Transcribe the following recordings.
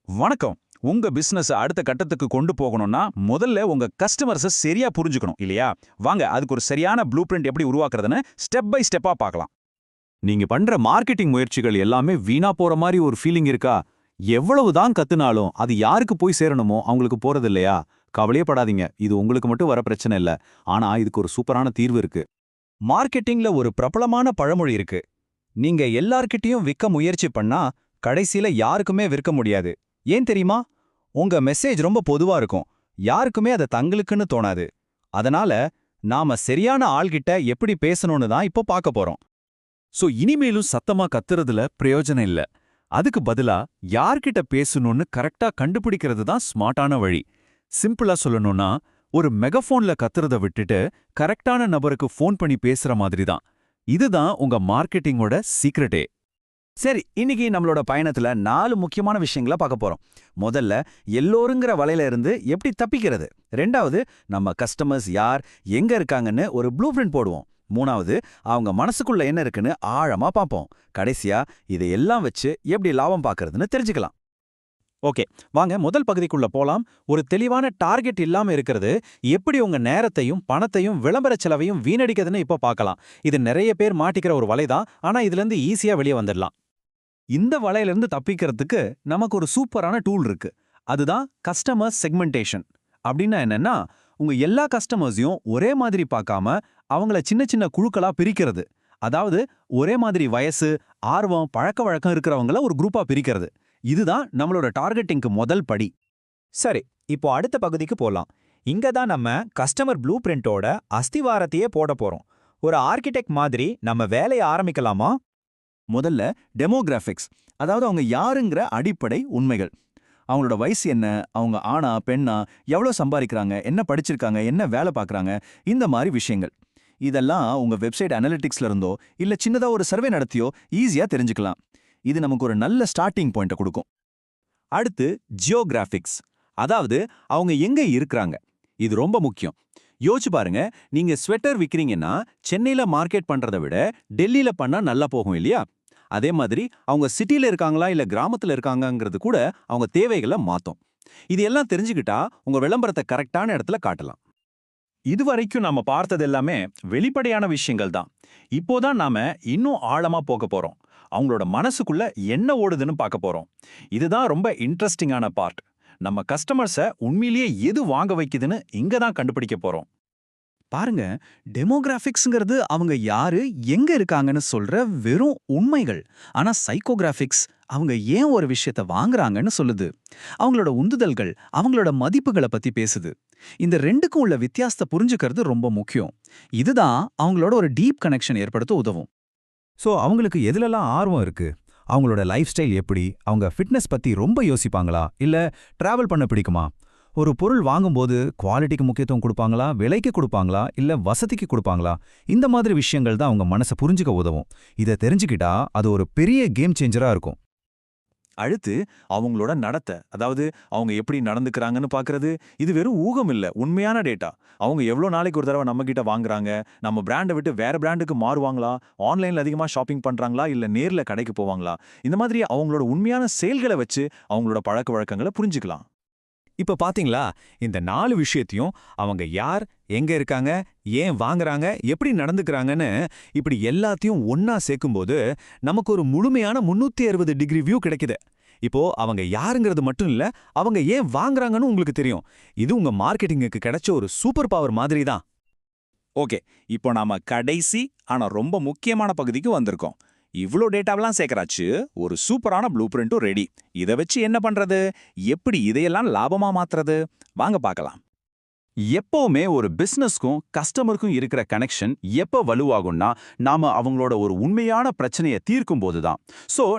வணக்கம். உங்க பிசினஸ் அடுத்த கட்டத்துக்கு கொண்டு போகணும்னா முதல்ல உங்க கஸ்டமர்ஸ சரியா புரிஞ்சுக்கணும் இல்லையா? வாங்க அதுக்கு ஒரு சரியான ப்ளூ பிரிண்ட் எப்படி உருவாக்குறதுன்னு ஸ்டெப் பை ஸ்டெப்பா பார்க்கலாம். நீங்க பண்ற மார்க்கெட்டிங் முயற்சிகள் எல்லாமே வீணா போற மாதிரி ஒரு ஃபீலிங் இருக்கா? எவ்வளவுதான் கத்துனாலும் அது யாருக்கு போய் சேரணுமோ அவங்களுக்கு போறது இல்லையா? கவலையே படாதீங்க. இது உங்களுக்கு மட்டும் வர பிரச்சனை இல்ல. ஆனா இதுக்கு ஒரு சூப்பரான தீர்வு இருக்கு. மார்க்கெட்டிங்ல ஒரு பிரபலமான பழமொழி இருக்கு. நீங்க எல்லார்கிட்டயும் விற்க முயற்சி பண்ணா கடைசியில யாருக்குமே விற்க முடியாது. ஏன் தெரியுமா? உங்க மெசேஜ் ரொம்ப பொதுவா இருக்கும். யாருக்குமே அது தங்களுக்குன்னு தோணாது. அதனால நாம சரியான ஆள்கிட்ட எப்படி பேசணும்னு தான் இப்போ பார்க்க போறோம். இனிமேலும் சத்தமா கத்துறதுல பிரயோஜனம் இல்ல. அதுக்கு பதிலா யார்கிட்ட பேசணும்னு கரெக்டா கண்டுபிடிக்கிறது தான் ஸ்மார்ட்டான வழி. சிம்பிளா சொல்லணும்னா, ஒரு மெகாஃபோன்ல கத்துறத விட்டுட்டு கரெக்டான நபருக்கு ஃபோன் பண்ணி பேசுற மாதிரி தான். இதுதான் உங்க மார்க்கெட்டிங்கோட சீக்ரெட்டே. சரி, இன்னைக்கு நம்மளோட பயணத்துல 4 முக்கியமான விஷயங்களை பார்க்க போறோம். முதல்ல, எல்லோருங்கிற வலையில இருந்து எப்படி தப்பிக்கிறது. 2வது, நம்ம கஸ்டமர்ஸ் யார், எங்க இருக்காங்கன்னு ஒரு ப்ளூ பிரிண்ட் போடுவோம். 3வது, அவங்க மனசுக்குள்ள என்ன இருக்குன்னு ஆழமா பார்ப்போம். கடைசியா, இதையெல்லாம் வச்சு எப்படி லாபம் பார்க்கறதுன்னு தெரிஞ்சுக்கலாம். ஓகே, வாங்க முதல் பகுதிக்குள்ள போலாம். ஒரு தெளிவான டார்கெட் இல்லாம இருக்கிறது எப்படி உங்க நேரத்தையும் பணத்தையும் விளம்பர செலவையும் வீணடிக்கிறதுன்னு இப்போ பார்க்கலாம். இது நிறைய பேர் மாட்டிக்கிற ஒரு வலை தான். ஆனா இதுல இருந்து ஈஸியா வெளியே வந்துடலாம். இந்த வலையிலிருந்து தப்பிக்கிறதுக்கு நமக்கு ஒரு சூப்பரான டூல் இருக்கு. அதுதான் கஸ்டமர் செக்மெண்டேஷன். அப்படின்னா என்னன்னா, உங்க எல்லா கஸ்டமர்ஸையும் ஒரே மாதிரி பார்க்காம அவங்கள சின்ன சின்ன குழுக்களா பிரிக்கிறது. அதாவது ஒரே மாதிரி வயசு, ஆர்வம், பழக்க வழக்கம் இருக்கிறவங்கள ஒரு குரூப்பா பிரிக்கிறது. இதுதான் நம்மளோட டார்கெட்டிங்க்கு முதல் படி. சரி, இப்போ அடுத்த பகுதிக்கு போலாம். இங்க தான் நம்ம கஸ்டமர் ப்ளூ பிரிண்டோட அஸ்திவாரத்தையே போட போறோம். ஒரு ஆர்கிடெக்ட் மாதிரி நம்ம வேலையை ஆரம்பிக்கலாமா? முதல்ல டெமோகிராஃபிக்ஸ், அதாவது அவங்க யாருங்கிற அடிப்படை உண்மைகள். அவங்களோட வயசு என்ன, அவங்க ஆணா பெண்ணா, எவ்வளோ சம்பாதிக்கிறாங்க, என்ன படிச்சிருக்காங்க, என்ன வேலை பார்க்குறாங்க, இந்த மாதிரி விஷயங்கள். இதெல்லாம் உங்க வெப்சைட் அனலிட்டிக்ஸ்ல இருந்தோ இல்ல சின்னதா ஒரு சர்வே நடத்தியோ ஈஸியா தெரிஞ்சுக்கலாம். இது நமக்கு ஒரு நல்ல ஸ்டார்டிங் பாயிண்ட்டை கொடுக்கும். அடுத்து ஜியோகிராஃபிக்ஸ், அதாவது அவங்க எங்க இருக்கிறாங்க. இது ரொம்ப முக்கியம். யோசிச்சு பாருங்க, நீங்க ஸ்வெட்டர் விக்கிறீங்கன்னா சென்னையில மார்க்கெட் பண்றதை விட டெல்லியில பண்ணா நல்லா போகும் இல்லையா? அதே மாதிரி அவங்க சிட்டில இருக்காங்களா இல்ல கிராமத்துல இருக்காங்கங்கிறது கூட அவங்க தேவைகளை மாத்தும். இது எல்லாம் தெரிஞ்சுக்கிட்டா உங்க விளம்பரத்தை கரெக்டான இடத்துல காட்டலாம். இதுவரைக்கும் நாம பார்த்தது எல்லாமே வெளிப்படையான விஷயங்கள் தான். இப்போதான் நாம இன்னும் ஆழமா போக போறோம். அவங்களோட மனசுக்குள்ள என்ன ஓடுதுன்னு பார்க்க போறோம். இதுதான் ரொம்ப இன்ட்ரெஸ்டிங்கான பார்ட். நம்ம கஸ்டமர்ஸை உண்மையிலேயே எது வாங்க வைக்குதுன்னு இங்க தான் கண்டுபிடிக்க போறோம். பாருங்க, டெமோகிராஃபிக்ஸ்ங்கிறது அவங்க யாரு, எங்க இருக்காங்கன்னு சொல்ற வெறும் உண்மைகள். ஆனா சைக்கோகிராஃபிக்ஸ் அவங்க ஏன் ஒரு விஷயத்த வாங்குறாங்கன்னு சொல்லுது. அவங்களோட உந்துதல்கள், அவங்களோட மதிப்புகளை பத்தி பேசுது. இந்த ரெண்டுக்கும் உள்ள வித்தியாசத்தை புரிஞ்சுக்கிறது ரொம்ப முக்கியம். இதுதான் அவங்களோட ஒரு டீப் கனெக்ஷன் ஏற்படுத்த உதவும். அவங்களுக்கு எதுலலாம் ஆர்வம் இருக்கு? அவங்களோட லைஃப் ஸ்டைல் எப்படி? அவங்க ஃபிட்னஸ் பத்தி ரொம்ப யோசிப்பாங்களா? இல்ல டிராவல் பண்ண பிடிக்குமா? ஒரு பொருள் வாங்கும்போது குவாலிட்டிக்கு முக்கியத்துவம் கொடுப்பாங்களா? விலைக்கு கொடுப்பாங்களா? இல்ல வசதிக்கு கொடுப்பாங்களா? இந்த மாதிரி விஷயங்கள் தான் அவங்க மனசை புரிஞ்சுக்க உதவும். இதை தெரிஞ்சுக்கிட்டா அது ஒரு பெரிய கேம் சேஞ்சரா இருக்கும். அடுத்து அவங்களோட நடத்தை, அதாவது அவங்க எப்படி நடந்துக்கிறாங்கன்னு பார்க்கறது. இது வெறும் ஊகம் இல்ல, உண்மையான டேட்டா. அவங்க எவ்வளோ நாளைக்கு ஒரு தடவை நம்ம கிட்ட வாங்குறாங்க, நம்ம பிராண்டை விட்டு வேற பிராண்டுக்கு மாறுவாங்களா, ஆன்லைன்ல அதிகமா ஷாப்பிங் பண்றாங்களா இல்ல நேர்ல கடைக்கு போவாங்களா, இந்த மாதிரி அவங்களோட உண்மையான செயல்களை வச்சு அவங்களோட பழக்க வழக்கங்களை புரிஞ்சுக்கலாம். இப்ப பாத்தீங்களா, இந்த 4 விஷயத்தையும் அவங்க யார், எங்க இருக்காங்க, ஏன் வாங்குறாங்க, எப்படி நடந்துக்கிறாங்கன்னு இப்படி எல்லாத்தையும் ஒன்னா சேர்க்கும்போது நமக்கு ஒரு முழுமையான 360 டிகிரி வியூ கிடைக்குது. இப்போ அவங்க யாருங்கிறது மட்டும் இல்ல, அவங்க ஏன் வாங்குறாங்கன்னு உங்களுக்கு தெரியும். இது உங்க மார்க்கெட்டிங்குக்கு கிடைச்ச ஒரு சூப்பர் பவர் மாதிரி தான். ஓகே, இப்போ நாம கடைசி ஆனா ரொம்ப முக்கியமான பகுதிக்கு வந்திருக்கோம். இவ்ளோ டேட்டாவெல்லாம் சேர்க்கறாச்சு, ஒரு சூப்பரான ப்ளூ பிரிண்ட்டும் ரெடி. இதை வச்சு என்ன பண்றது, எப்படி இதையெல்லாம் லாபமா மாத்துறது, வாங்க பார்க்கலாம். எப்பவுமே ஒரு பிசினஸ்க்கும் கஸ்டமருக்கும் இருக்கிற கனெக்ஷன் எப்ப வலுவாகும்னா, நாம அவங்களோட ஒரு உண்மையான பிரச்சனையை தீர்க்கும் போதுதான்.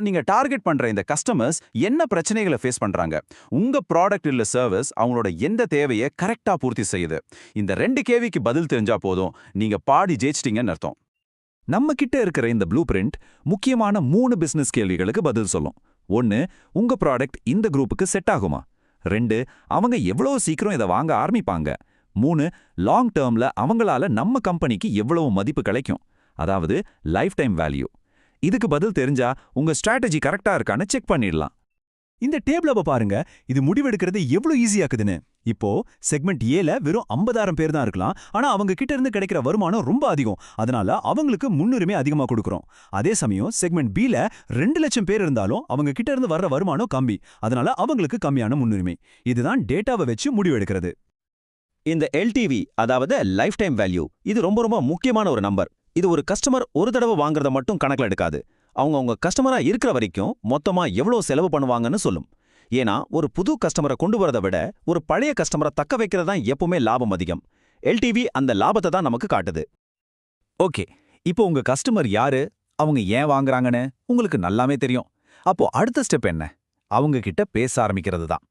நீங்க டார்கெட் பண்ற இந்த கஸ்டமர்ஸ் என்ன பிரச்சனைகளை ஃபேஸ் பண்றாங்க, உங்க ப்ராடக்ட் இல்ல சர்வீஸ் அவங்களோட எந்த தேவையை கரெக்டா பூர்த்தி செய்யுது. இந்த 2 கேள்விக்கு பதில் தெரிஞ்சா போதும், நீங்க பாடி ஜெயிச்சிட்டீங்கன்னு அர்த்தம். நம்ம கிட்ட இருக்கிற இந்த ப்ளூ பிரிண்ட் முக்கியமான 3 பிசினஸ் கேள்விகளுக்கு பதில் சொல்லும். 1, உங்க ப்ராடக்ட் இந்த குரூப்புக்கு செட் ஆகுமா? 2, அவங்க எவ்வளவு சீக்கிரம் இதை வாங்க ஆரம்பிப்பாங்க? 3, லாங் டேர்ம்ல அவங்களால நம்ம கம்பெனிக்கு எவ்வளவு மதிப்பு கிடைக்கும், அதாவது லைஃப் டைம் வேல்யூ. இதுக்கு பதில் தெரிஞ்சா உங்க ஸ்ட்ராட்டஜி கரெக்டா இருக்கான்னு செக் பண்ணிடலாம். இந்த டேபிள பாருங்க, இது முடிவெடுக்கிறது எவ்வளவு ஈஸியாக்குதுன்னு. இப்போ செக்மெண்ட் ஏல வெறும் 50,000 பேர் தான் இருக்கலாம், ஆனா அவங்க கிட்ட இருந்து கிடைக்கிற வருமானம் ரொம்ப அதிகம். அதனால அவங்களுக்கு முன்னுரிமை அதிகமா கொடுக்கறோம். அதே சமயம் செக்மெண்ட் பில 2 லட்சம் பேர் இருந்தாலும் அவங்க கிட்ட இருந்து வர்ற வருமானம் கம்மி. அதனால அவங்களுக்கு கம்மியான முன்னுரிமை. இதுதான் டேட்டாவை வச்சு முடிவெடுக்கிறது. இந்த எல்டிவி, அதாவது லைஃப் டைம் வேல்யூ, இது ரொம்ப ரொம்ப முக்கியமான ஒரு நம்பர். இது ஒரு கஸ்டமர் ஒரு தடவை வாங்குறத மட்டும் கணக்கில் எடுக்காது. அவங்க கஸ்டமரா இருக்கிற வரைக்கும் மொத்தமா எவ்வளவு செலவு பண்ணுவாங்கன்னு சொல்லும். ஏன்னா ஒரு புது கஸ்டமரை கொண்டு வரதை விட ஒரு பழைய கஸ்டமரை தக்க வைக்கிறது தான் எப்பவுமே லாபம் அதிகம். எல்டிவி அந்த லாபத்தை தான் நமக்கு காட்டுது. ஓகே, இப்போ உங்க கஸ்டமர் யாரு, அவங்க ஏன் வாங்குறாங்கன்னு உங்களுக்கு நல்லாமே தெரியும். அப்போ அடுத்த ஸ்டெப் என்ன? அவங்க கிட்ட பேச ஆரம்பிக்கிறது தான்.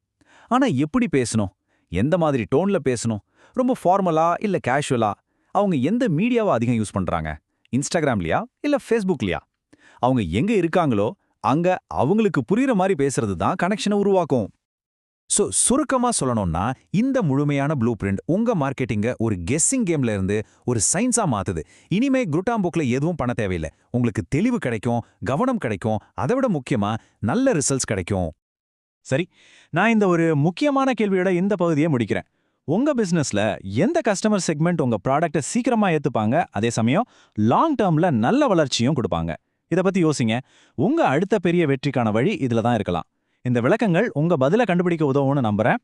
ஆனா எப்படி பேசணும்? எந்த மாதிரி டோன்ல பேசணும்? ரொம்ப ஃபார்மலா இல்ல கேஷுவலா? அவங்க எந்த மீடியாவை அதிகம் யூஸ் பண்றாங்க? இன்ஸ்டாகிராம்லயா இல்ல ஃபேஸ்புக்லயா? அவங்க எங்க இருக்காங்களோ அங்க அவங்களுக்கு புரியுற மாதிரி பேசுறது தான் கனெக்ஷனை உருவாக்கும். சோ சுருக்கமா சொல்லணும்னா, இந்த முழுமையான ப்ளூ பிரிண்ட் உங்க மார்க்கெட்டிங்க ஒரு கெஸ்ஸிங் கேம்ல இருந்து ஒரு சயின்ஸா மாத்துது. இனிமே குருட்டாம்போக்ல எதுவும் பண்ண தேவையில்லை. உங்களுக்கு தெளிவு கிடைக்கும், கவனம் கிடைக்கும், அதை விட முக்கியமா நல்ல ரிசல்ட்ஸ் கிடைக்கும். சரி, நான் இந்த ஒரு முக்கியமான கேள்வியோட இந்த பகுதியை முடிக்கிறேன். உங்க பிசினஸ்ல எந்த கஸ்டமர் செக்மெண்ட் உங்க ப்ராடக்ட்டை சீக்கிரமா ஏத்துப்பாங்க, அதே சமயம் லாங் டேர்ம்ல நல்ல வளர்ச்சியும் கொடுப்பாங்க? இதை பத்தி யோசிங்க. உங்க அடுத்த பெரிய வெற்றிக்கான வழி இதுல தான் இருக்கலாம். இந்த விளக்கங்கள் உங்க பதிலை கண்டுபிடிக்க உதவும்னு நம்புறேன்.